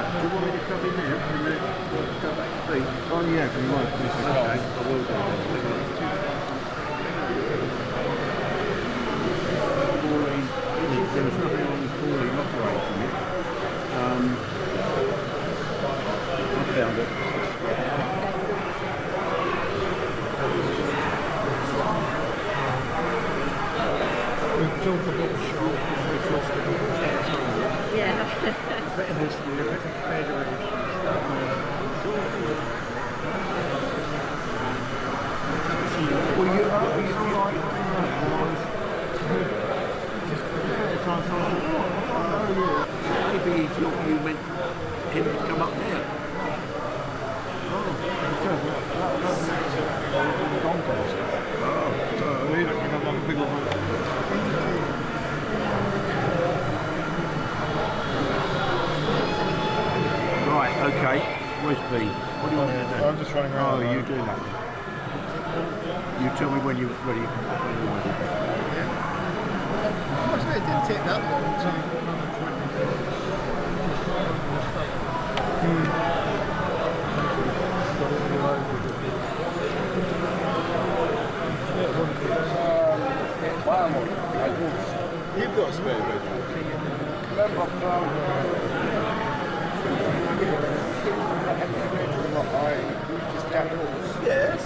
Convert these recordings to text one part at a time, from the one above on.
you want me to come in there and then go back to B? Oh yeah, if you want. Okay, I will do that. There was nothing wrong with Pauline operating it. I found it. We talk about the shop, we talk about the shop. Yeah. A bit of history, a bit of federation stuff. Were you alright? Maybe he thought you meant him to come up there. Right, okay. Where's B? What do you want me to do? I'm just running around. Oh, you do that. You tell me when you're ready. It didn't take that long. It's only another 20. You've got a spare bed. Remember from yes.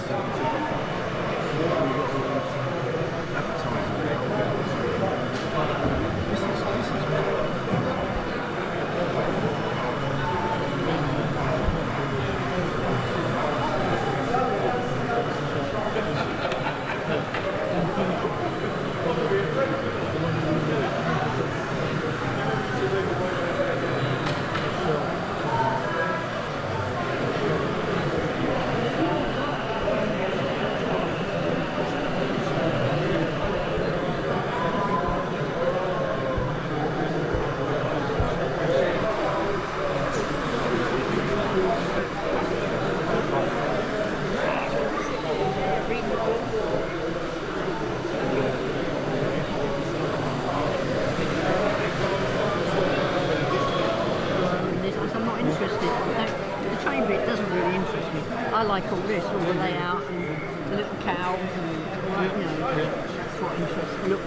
I like all this, all the layout and the little cows and, you know, that's what interests me. Look,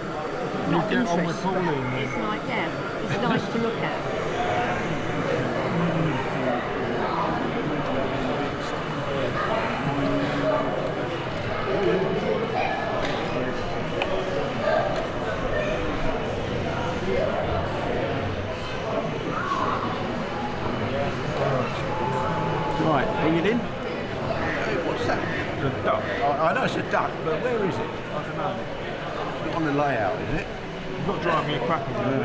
not get on with interest, Pauline, but it's like, yeah, it's nice to look at. Right, bring it in. What's that? The duck. I know it's a duck, but where is it? I don't know. It's not on the layout, is it? You've got to drive me a crack of it.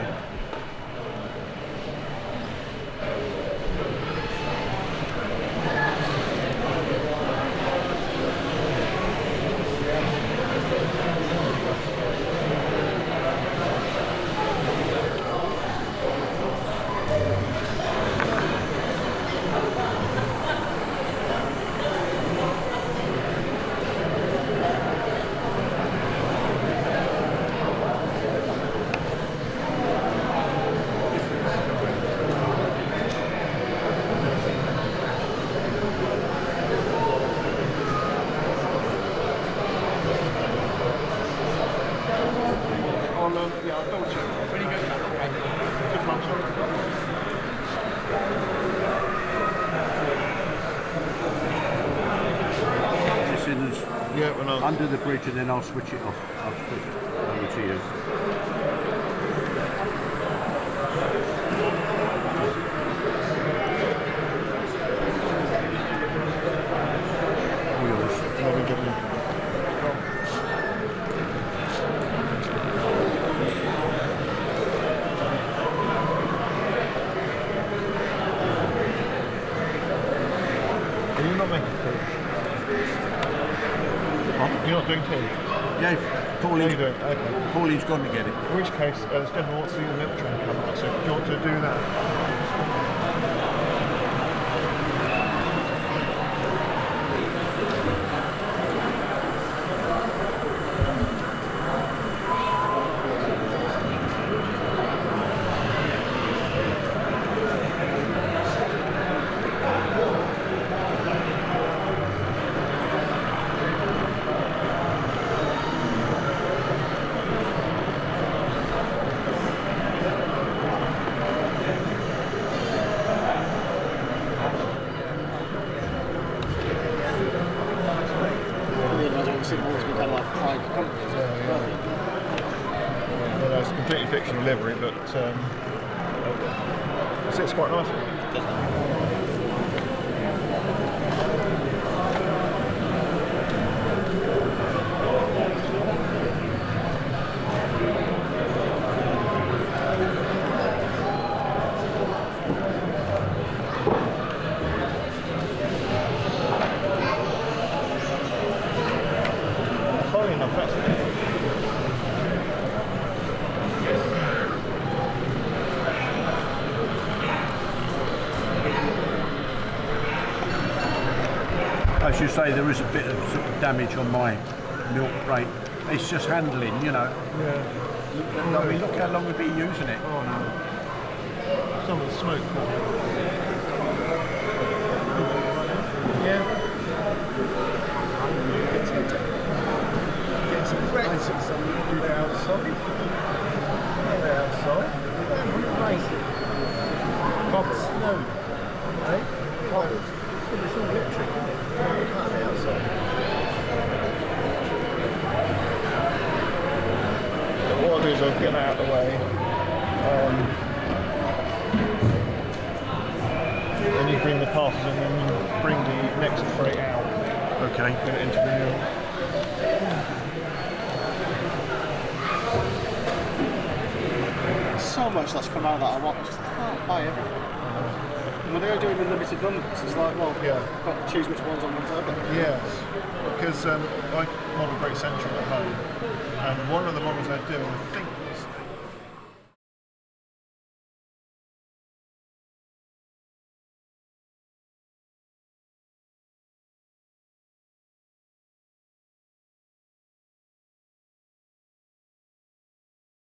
Yeah. Yeah, when I was under the bridge, and then I'll switch it off. I'll switch it over to you. All yours. let me get me. Are you not making tea? You're not doing tea? Yeah, What are you doing? Okay. Pauline's gone to get it. In which case, G.W.R wants to see the milk train come out, so if you want to do that. actually livery, but it sits quite nicely. Funny enough, that's as you say, there is a bit of sort of damage on my milk crate. It's just handling, you know. yeah. I mean, look how long we've been using it. Oh no. Some of the smoke caught. Yeah. Get some rats and some do that outside. They're outside. Rain. Cold. Snow. Eh? Cold. It's all electric, isn't it? Can't be outside. But what I'll do is I'll get that out of the way. Then you bring the passes and then you bring the next freight out. Okay. Get it into the mill. So much that's come out of that I want. Just, I can't buy everything. When they're doing the limited numbers, it's like, well, Yeah. I've got to choose which ones I want to open. Yes, because I model Great Central at home, and one of the models I do, I think